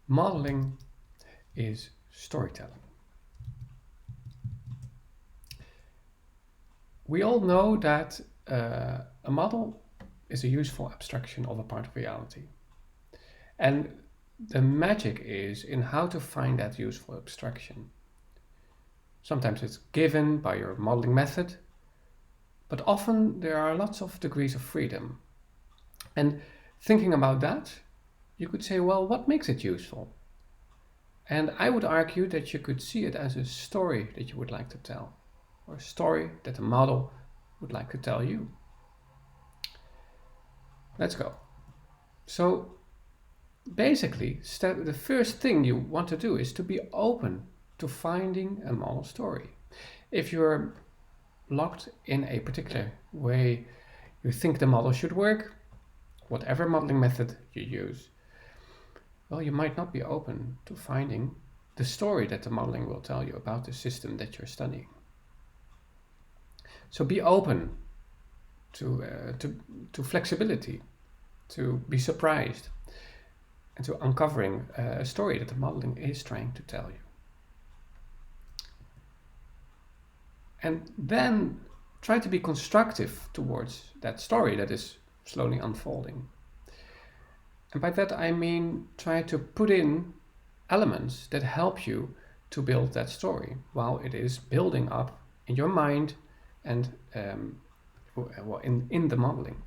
Modeling is storytelling. We all know that a model is a useful abstraction of a part of reality. And the magic is in how to find that useful abstraction. Sometimes it's given by your modeling method, but often there are lots of degrees of freedom. And thinking about that, you could say, well, what makes it useful? And I would argue that you could see it as a story that you would like to tell, or a story that the model would like to tell you. Let's go. So basically, the first thing you want to do is to be open to finding a model story. If you're locked in a particular way you think the model should work, whatever modeling method you use, well, you might not be open to finding the story that the modeling will tell you about the system that you're studying. So be open to flexibility, to be surprised, and to uncovering a story that the modeling is trying to tell you. And then try to be constructive towards that story that is slowly unfolding. And by that I mean try to put in elements that help you to build that story while it is building up in your mind and in the modeling.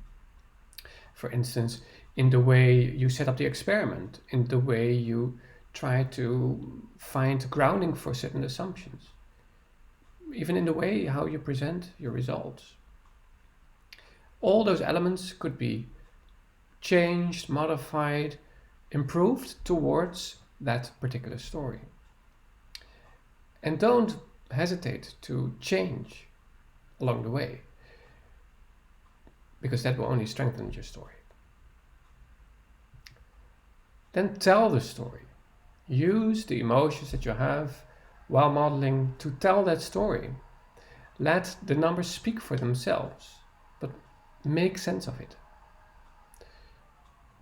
For instance, in the way you set up the experiment, in the way you try to find grounding for certain assumptions, even in the way how you present your results. All those elements could be changed, modified, improved towards that particular story. And don't hesitate to change along the way, because that will only strengthen your story. Then tell the story. Use the emotions that you have while modeling to tell that story. Let the numbers speak for themselves, but make sense of it.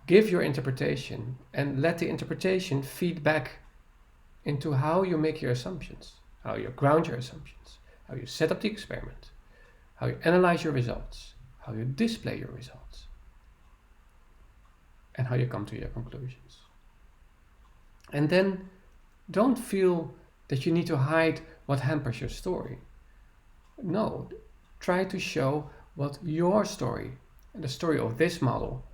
Give your interpretation and let the interpretation feed back into how you make your assumptions, how you ground your assumptions, how you set up the experiment, how you analyze your results, how you display your results, and how you come to your conclusions. And then don't feel that you need to hide what hampers your story. No, try to show what your story and the story of this model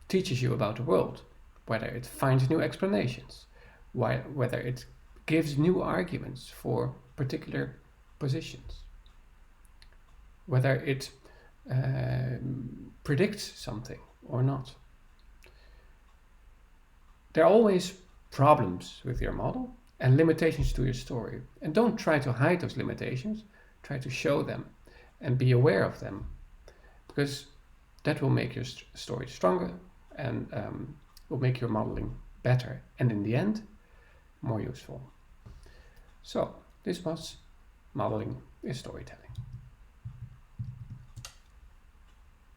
teaches you about the world, whether it finds new explanations, whether it gives new arguments for particular positions, whether it predicts something or not. There are always problems with your model and limitations to your story. And don't try to hide those limitations, try to show them and be aware of them, because that will make your story stronger and will make your modeling better and in the end more useful. So this was Modeling is Storytelling.